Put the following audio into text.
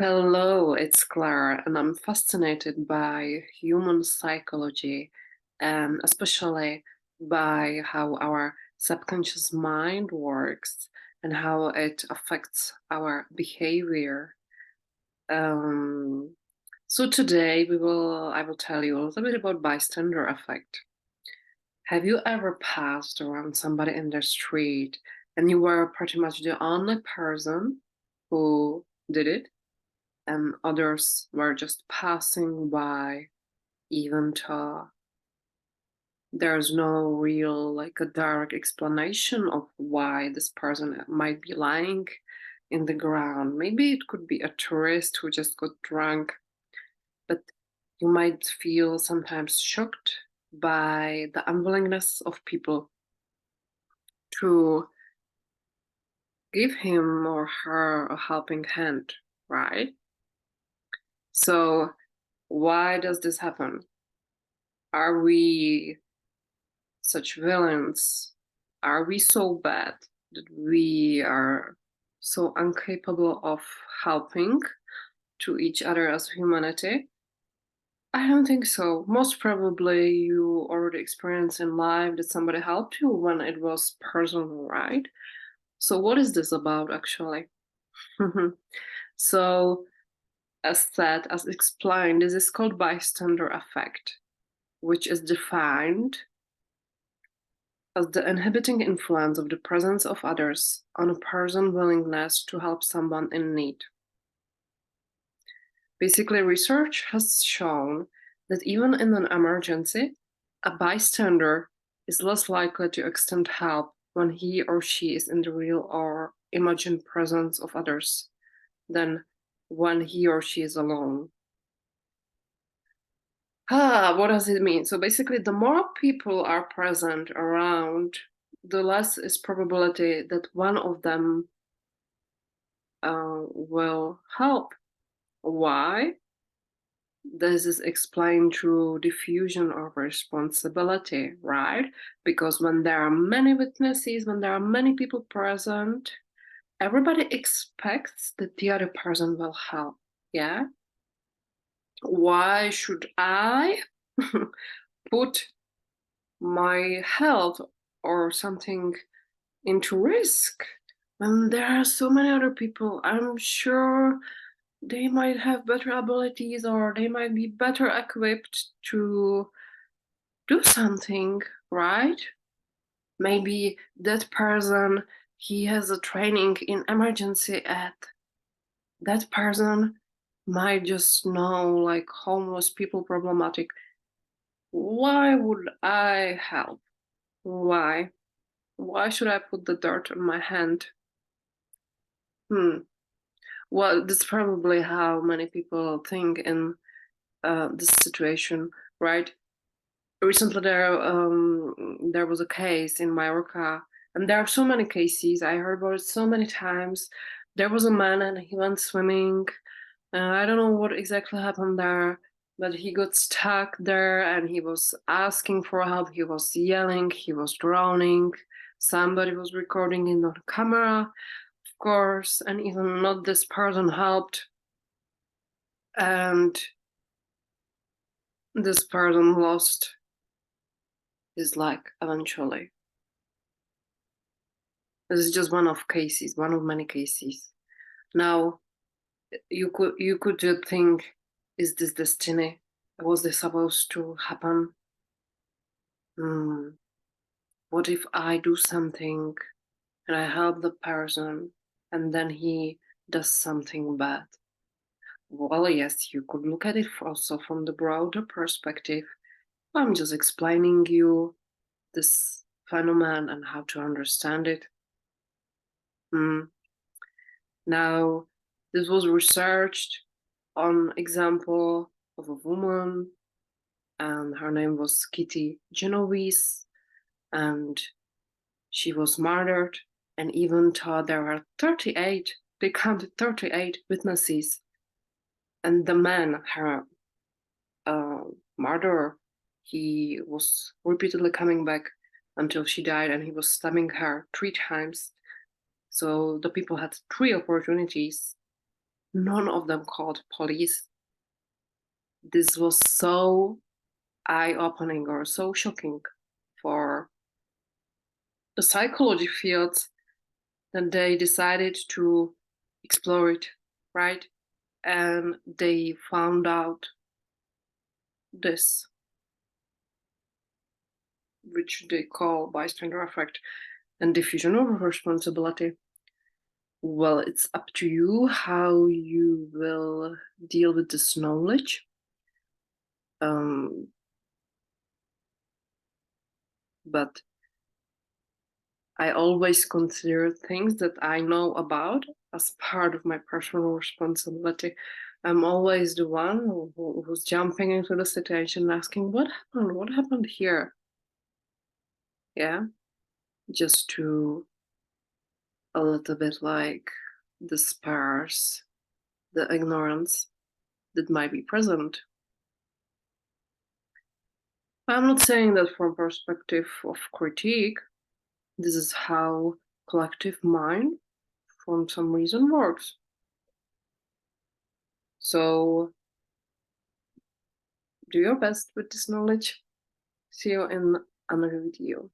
Hello, it's Clara, and I'm fascinated by human psychology and especially by how our subconscious mind works and how it affects our behavior. Um, so today I will tell you a little bit about bystander effect. Have you ever passed around somebody in the street and you were pretty much the only person who did it? And others were just passing by, even though there's no real, like a direct explanation of why this person might be lying in the ground. Maybe it could be a tourist who just got drunk, but you might feel sometimes shocked by the unwillingness of people to give him or her a helping hand, right? So, why does this happen? Are we such villains? Are we so bad that we are so incapable of helping to each other as humanity? I don't think so. Most probably you already experienced in life that somebody helped you when it was personal, right? So what is this about actually? So as said, as explained, this is called bystander effect, which is defined as the inhibiting influence of the presence of others on a person's willingness to help someone in need. Basically, research has shown that even in an emergency, a bystander is less likely to extend help when he or she is in the real or imagined presence of others than when he or she is alone. What does it mean? So basically, the more people are present around, the less is probability that one of them will help. Why? This is explained through diffusion of responsibility, right? Because when there are many witnesses, when there are many people present, everybody expects that the other person will help. Yeah? Why should I put my health or something into risk when there are so many other people? I'm sure they might have better abilities or they might be better equipped to do something, right? Maybe that person, he has a training in emergency at that person might just know like homeless people problematic. Why would I help? Why? Why should I put the dirt on my hand? Well, that's probably how many people think in this situation, right? Recently, there was a case in Mallorca, and there are so many cases. I heard about it so many times. There was a man and he went swimming. I don't know what exactly happened there, but he got stuck there and he was asking for help. He was yelling, he was drowning. Somebody was recording it on camera, of course, and even not this person helped. And this person lost his leg eventually. This is just one of cases, one of many cases. Now, you could just think, is this destiny? Was this supposed to happen? What if I do something and I help the person and then he does something bad? Well, yes, you could look at it also from the broader perspective. I'm just explaining you this phenomenon and how to understand it. Now, this was researched on example of a woman, and her name was Kitty Genovese, and she was murdered. And even though there are 38, they counted 38 witnesses, and the man, her murderer, he was repeatedly coming back until she died, and he was stabbing her 3 times. So the people had 3 opportunities None of them called police. This was so eye-opening or so shocking for the psychology field that they decided to explore it, right? And they found out this, which they call bystander effect and diffusion of responsibility. Well, it's up to you how you will deal with this knowledge. But I always consider things that I know about as part of my personal responsibility. I'm always the one who's jumping into the situation, asking, "What happened? What happened here?" Yeah, just to a little bit like disperse the ignorance that might be present. I'm not saying that from perspective of critique. This is how collective mind, for some reason, works. So do your best with this knowledge. See you in another video.